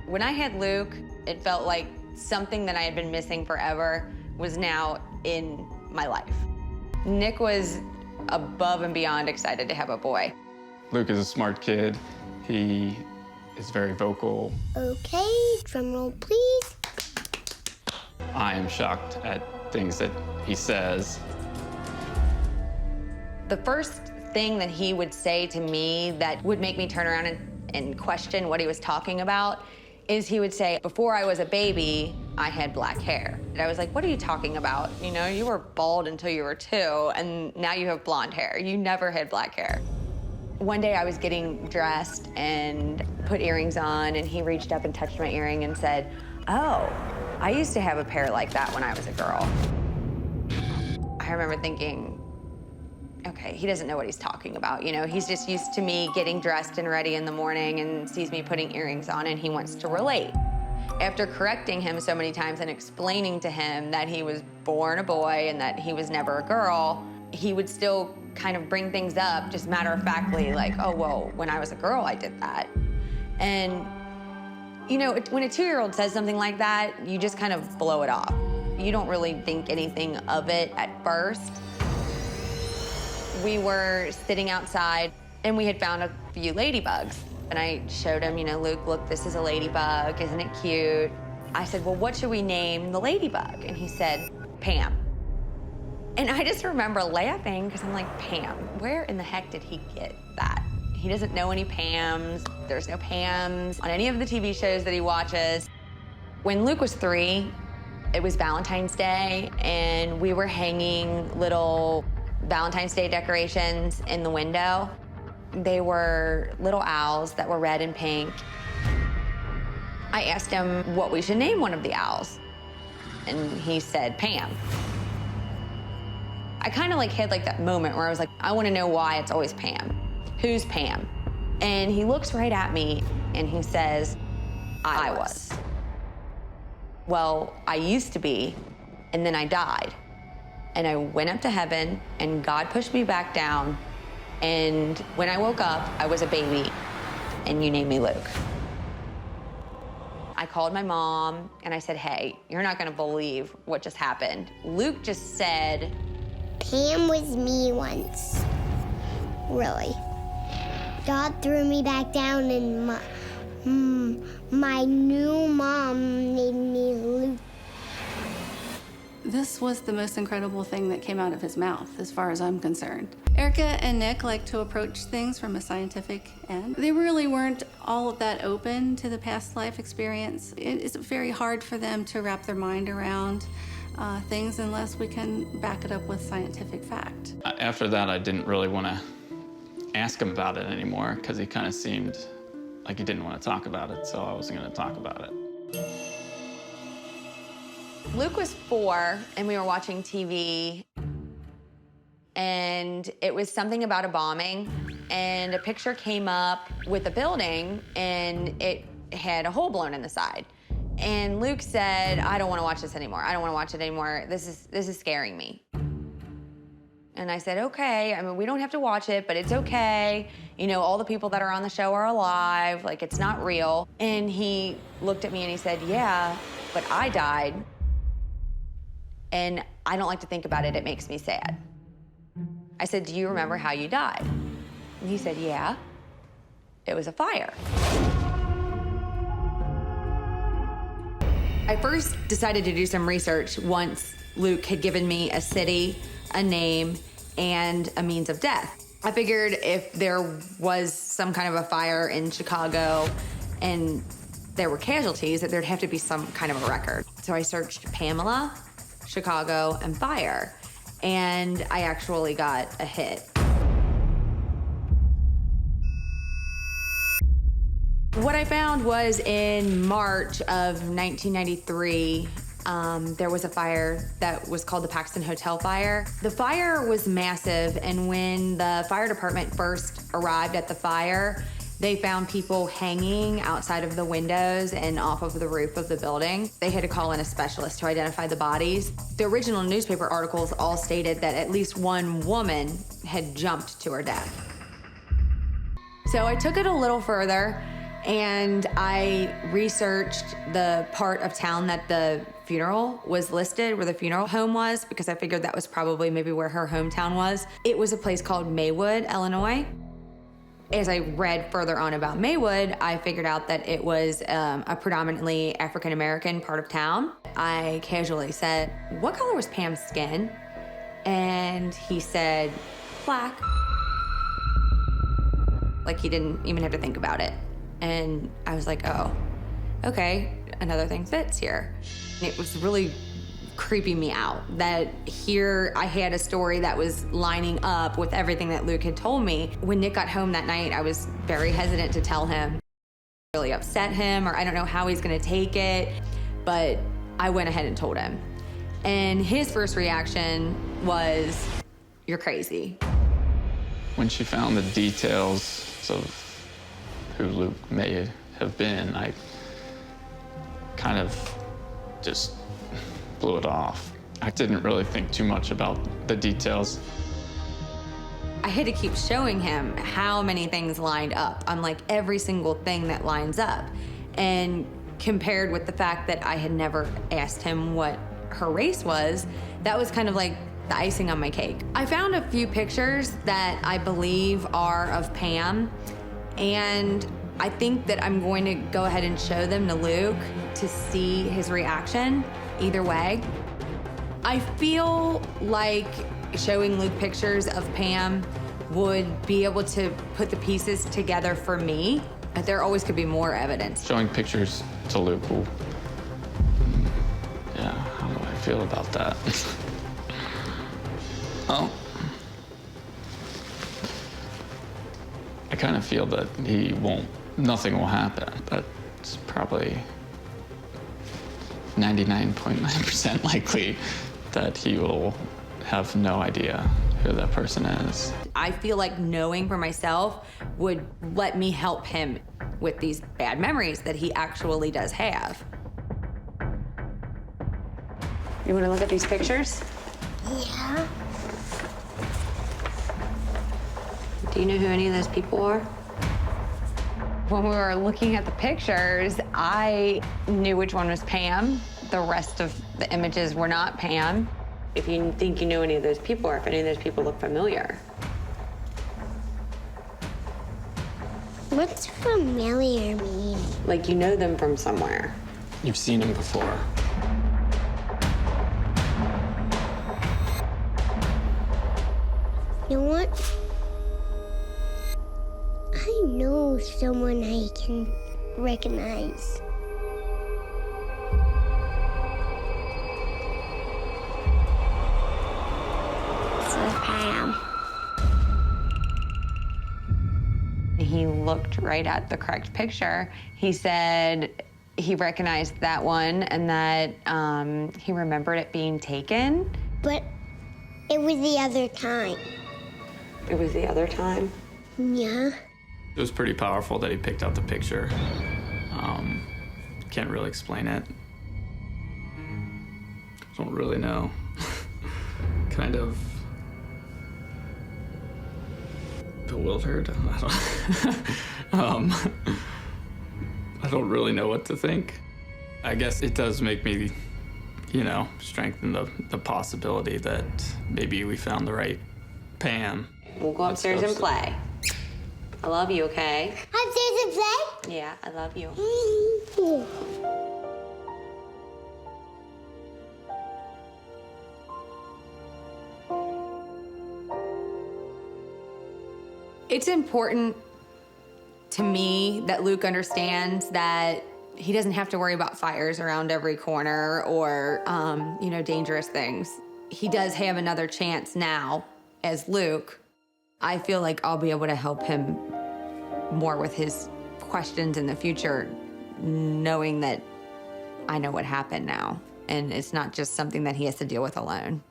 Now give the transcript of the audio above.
When I had Luke, it felt like something that I had been missing forever was now in my life. Nick was above and beyond excited to have a boy. Luke is a smart kid. He is very vocal. Okay, drum roll, please. I am shocked at things that he says. The first thing that he would say to me that would make me turn around and question what he was talking about is he would say, before I was a baby, I had black hair. And I was like, what are you talking about? You know, you were bald until you were 2, and now you have blonde hair. You never had black hair. One day I was getting dressed and put earrings on, and he reached up and touched my earring and said, oh, I used to have a pair like that when I was a girl. I remember thinking, okay, he doesn't know what he's talking about. You know, he's just used to me getting dressed and ready in the morning and sees me putting earrings on, and he wants to relate. After correcting him so many times and explaining to him that he was born a boy and that he was never a girl, he would still kind of bring things up, just matter-of-factly, like, oh, well, when I was a girl, I did that. And, you know, when a 2-year-old says something like that, you just kind of blow it off. You don't really think anything of it at first. We were sitting outside, and we had found a few ladybugs. And I showed him, you know, Luke, look, this is a ladybug. Isn't it cute? I said, well, what should we name the ladybug? And he said, Pam. And I just remember laughing, because I'm like, Pam, where in the heck did he get that? He doesn't know any Pams. There's no Pams on any of the TV shows that he watches. When Luke was 3, it was Valentine's Day, and we were hanging little Valentine's Day decorations in the window. They were little owls that were red and pink. I asked him what we should name one of the owls, and he said Pam. I kind of like had like that moment where I was like, I want to know why it's always Pam. Who's Pam? And he looks right at me and he says, I was. Well, I used to be, and then I died. And I went up to heaven, and God pushed me back down. And when I woke up, I was a baby, and you named me Luke. I called my mom, and I said, hey, you're not gonna believe what just happened. Luke just said, Pam was me once. Really. God threw me back down, and my new mom named me Luke. This was the most incredible thing that came out of his mouth, as far as I'm concerned. Erika and Nick like to approach things from a scientific end. They really weren't all of that open to the past life experience. It's very hard for them to wrap their mind around things unless we can back it up with scientific fact. After that, I didn't really want to ask him about it anymore, because he kind of seemed like he didn't want to talk about it, so I wasn't going to talk about it. Luke was 4, and we were watching TV, and it was something about a bombing, and a picture came up with a building, and it had a hole blown in the side. And Luke said, I don't want to watch this anymore. I don't want to watch it anymore. This is scaring me. And I said, okay, I mean, we don't have to watch it, but it's okay. You know, all the people that are on the show are alive. Like, it's not real. And he looked at me and he said, yeah, but I died. And I don't like to think about it. It makes me sad. I said, do you remember how you died? And he said, yeah. It was a fire. I first decided to do some research once Luke had given me a city, a name, and a means of death. I figured if there was some kind of a fire in Chicago and there were casualties, that there'd have to be some kind of a record. So I searched Pamela, Chicago, and fire, and I actually got a hit. What I found was in March of 1993, there was a fire that was called the Paxton Hotel Fire. The fire was massive, and when the fire department first arrived at the fire, they found people hanging outside of the windows and off of the roof of the building. They had to call in a specialist to identify the bodies. The original newspaper articles all stated that at least one woman had jumped to her death. So I took it a little further, And I researched the part of town that the funeral was listed, where the funeral home was, because I figured that was probably maybe where her hometown was. It was a place called Maywood, Illinois. As I read further on about Maywood, I figured out that it was a predominantly African-American part of town. I casually said, "What color was Pam's skin?" And he said, "Black." Like, he didn't even have to think about it. And I was like, oh, okay, another thing fits here. It was really creeping me out that here I had a story that was lining up with everything that Luke had told me. When Nick got home that night, I was very hesitant to tell him. Really upset him, or I don't know how he's gonna take it, but I went ahead and told him. And his first reaction was, "You're crazy." When she found the details of who Luke may have been, I kind of just blew it off. I didn't really think too much about the details. I had to keep showing him how many things lined up. I'm like, every single thing that lines up. And compared with the fact that I had never asked him what her race was, that was kind of like the icing on my cake. I found a few pictures that I believe are of Pam, and I think that I'm going to go ahead and show them to Luke to see his reaction either way. I feel like showing Luke pictures of Pam would be able to put the pieces together for me, but there always could be more evidence. Showing pictures to Luke will, yeah, how do I feel about that? Oh. I kind of feel that nothing will happen. That's probably 99.9% likely that he will have no idea who that person is. I feel like knowing for myself would let me help him with these bad memories that he actually does have. You want to look at these pictures? Yeah. Do you know who any of those people are? When we were looking at the pictures, I knew which one was Pam. The rest of the images were not Pam. If you think you know any of those people, or if any of those people look familiar. What's familiar mean? Like you know them from somewhere. You've seen him before. You know what? I know someone I can recognize. It's Pam. He looked right at the correct picture. He said he recognized that one and that he remembered it being taken. But it was the other time. It was the other time? Yeah. It was pretty powerful that he picked out the picture. Can't really explain it. Don't really know. Kind of bewildered. I don't really know what to think. I guess it does make me, strengthen the possibility that maybe we found the right Pam. We'll go upstairs and play. I love you, okay? Upstairs and play? Yeah, I love you. It's important to me that Luke understands that he doesn't have to worry about fires around every corner or, dangerous things. He does have another chance now as Luke. I feel like I'll be able to help him more with his questions in the future, knowing that I know what happened now, and it's not just something that he has to deal with alone.